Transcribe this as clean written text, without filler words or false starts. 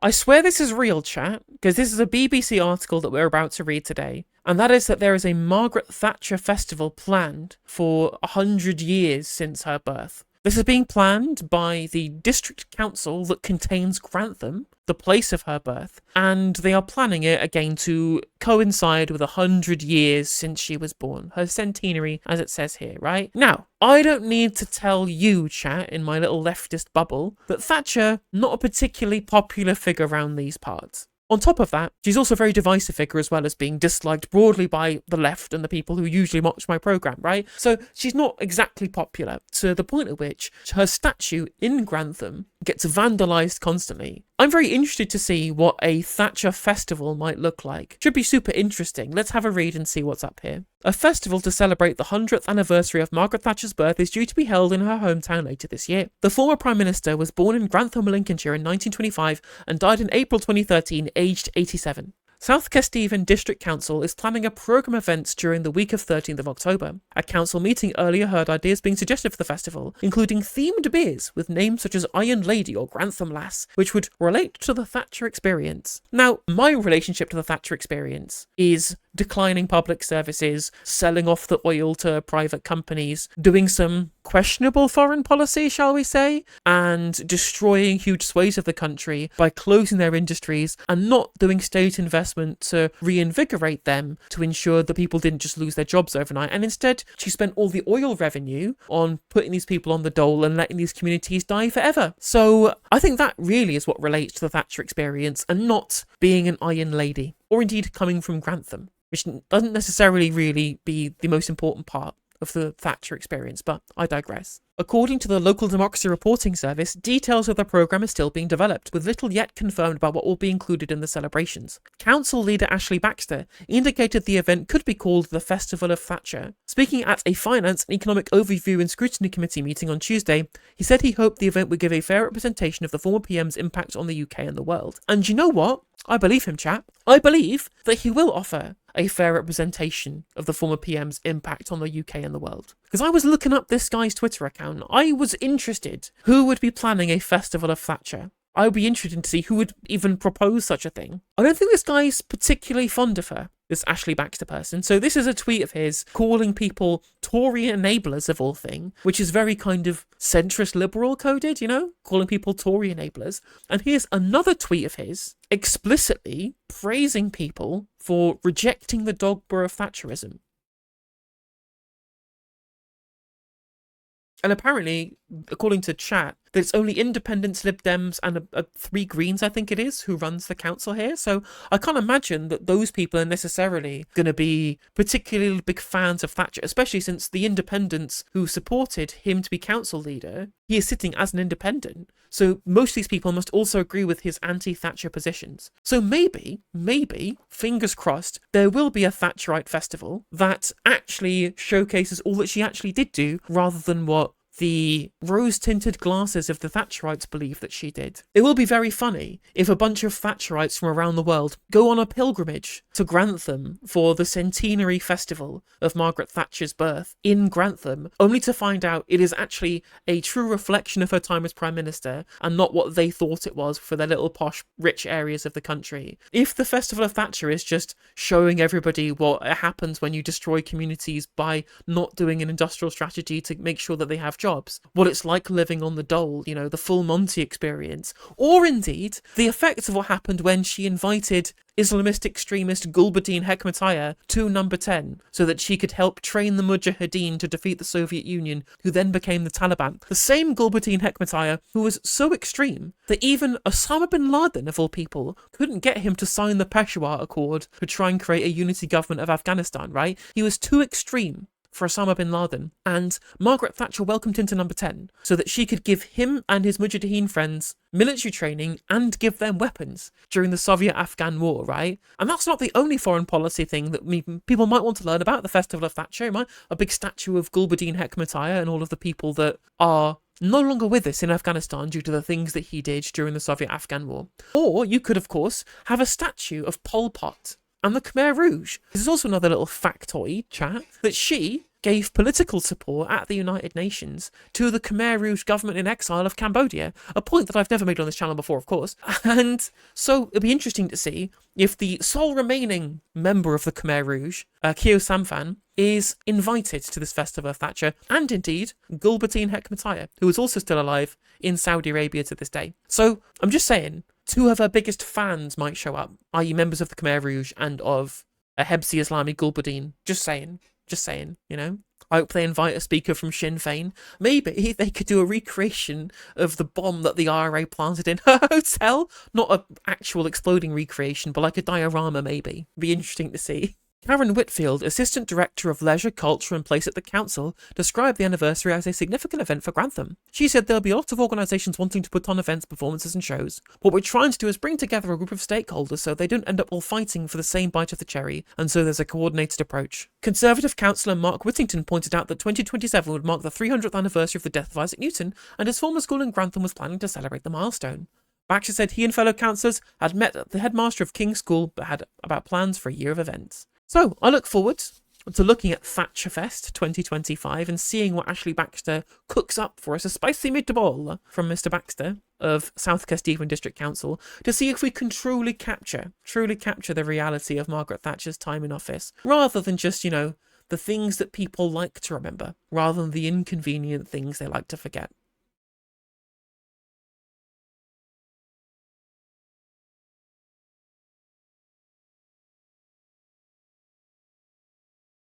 I swear this is real, chat, because this is a BBC article that we're about to read today. And that is that there is a Margaret Thatcher festival planned for 100 years since her birth. This is being planned by the district council that contains Grantham, the place of her birth, and they are planning it again to coincide with 100 years since she was born. Her centenary, as it says here, right? Now, I don't need to tell you, chat, in my little leftist bubble, that Thatcher, not a particularly popular figure around these parts. On top of that, she's also a very divisive figure as well as being disliked broadly by the left and the people who usually watch my programme, right? So she's not exactly popular, to the point at which her statue in Grantham gets vandalised constantly. I'm very interested to see what a Thatcher festival might look like. Should be super interesting. Let's have a read and see what's up here. A festival to celebrate the 100th anniversary of Margaret Thatcher's birth is due to be held in her hometown later this year. The former Prime Minister was born in Grantham, Lincolnshire in 1925 and died in April 2013, aged 87. South Kesteven District Council is planning a programme of events during the week of 13th of October. A council meeting earlier heard ideas being suggested for the festival, including themed beers with names such as Iron Lady or Grantham Lass, which would relate to the Thatcher experience. Now, my relationship to the Thatcher experience is declining public services, selling off the oil to private companies, doing some questionable foreign policy, shall we say, and destroying huge swathes of the country by closing their industries and not doing state investment to reinvigorate them to ensure that people didn't just lose their jobs overnight. And instead, she spent all the oil revenue on putting these people on the dole and letting these communities die forever. So I think that really is what relates to the Thatcher experience and not being an Iron Lady, or indeed coming from Grantham, which doesn't necessarily really be the most important part of the Thatcher experience, but I digress. According to the Local Democracy Reporting Service, details of the programme are still being developed, with little yet confirmed about what will be included in the celebrations. Council leader Ashley Baxter indicated the event could be called the Festival of Thatcher. Speaking at a Finance and Economic Overview and Scrutiny Committee meeting on Tuesday, he said he hoped the event would give a fair representation of the former PM's impact on the UK and the world. And you know what? I believe him, chap. I believe that he will offer a fair representation of the former PM's impact on the UK and the world. Because I was looking up this guy's Twitter account. I was interested who would be planning a Festival of Thatcher. I would be interested to see who would even propose such a thing. I don't think this guy's particularly fond of her, this Ashley Baxter person. So this is a tweet of his calling people Tory enablers of all thing, which is very kind of centrist liberal coded, you know, calling people Tory enablers. And here's another tweet of his explicitly praising people for rejecting the dogma of Thatcherism. And apparently, according to chat, there's only independents, Lib Dems, and three Greens, I think it is, who runs the council here. So I can't imagine that those people are necessarily going to be particularly big fans of Thatcher, especially since the independents who supported him to be council leader, he is sitting as an independent. So most of these people must also agree with his anti-Thatcher positions. So maybe, fingers crossed, there will be a Thatcherite festival that actually showcases all that she actually did do, rather than what the rose-tinted glasses of the Thatcherites believe that she did. It will be very funny if a bunch of Thatcherites from around the world go on a pilgrimage to Grantham for the centenary festival of Margaret Thatcher's birth in Grantham, only to find out it is actually a true reflection of her time as Prime Minister and not what they thought it was for their little posh rich areas of the country. If the Festival of Thatcher is just showing everybody what happens when you destroy communities by not doing an industrial strategy to make sure that they have jobs, what it's like living on the dole, you know, the full Monty experience, or indeed the effects of what happened when she invited Islamist extremist Gulbuddin Hekmatyar to Number 10 so that she could help train the Mujahideen to defeat the Soviet Union, who then became the Taliban. The same Gulbuddin Hekmatyar who was so extreme that even Osama bin Laden, of all people, couldn't get him to sign the Peshawar Accord to try and create a unity government of Afghanistan, right? He was too extreme for Osama bin Laden, and Margaret Thatcher welcomed him to Number 10 so that she could give him and his Mujahideen friends military training and give them weapons during the Soviet-Afghan war, right? And that's not the only foreign policy thing that people might want to learn about the Festival of Thatcher. A big statue of Gulbuddin Hekmatyar and all of the people that are no longer with us in Afghanistan due to the things that he did during the Soviet-Afghan war. Or you could, of course, have a statue of Pol Pot and the Khmer Rouge. There's also another little factoid, chat, that she gave political support at the United Nations to the Khmer Rouge government in exile of Cambodia, a point that I've never made on this channel before, of course. And so it'll be interesting to see if the sole remaining member of the Khmer Rouge, Keo Samphan, is invited to this festival of Thatcher, and indeed Gulbuddin Hekmatyar, who is also still alive in Saudi Arabia to this day. So I'm just saying, two of her biggest fans might show up, i.e. members of the Khmer Rouge and of Hebsi Islami Gulbuddin. Just saying, you know. I hope they invite a speaker from Sinn Féin. Maybe they could do a recreation of the bomb that the IRA planted in her hotel. Not an actual exploding recreation, but like a diorama maybe. Be interesting to see. Karen Whitfield, Assistant Director of Leisure, Culture and Place at the Council, described the anniversary as a significant event for Grantham. She said there'll be a lot of organisations wanting to put on events, performances and shows. What we're trying to do is bring together a group of stakeholders so they don't end up all fighting for the same bite of the cherry, and so there's a coordinated approach. Conservative councillor Mark Whittington pointed out that 2027 would mark the 300th anniversary of the death of Isaac Newton, and his former school in Grantham was planning to celebrate the milestone. Baxter said he and fellow councillors had met the headmaster of King's School but had about plans for a year of events. So, I look forward to looking at Thatcher Fest 2025 and seeing what Ashley Baxter cooks up for us, a spicy meatball from Mr. Baxter of South Kesteven District Council, to see if we can truly capture the reality of Margaret Thatcher's time in office, rather than just, you know, the things that people like to remember, rather than the inconvenient things they like to forget.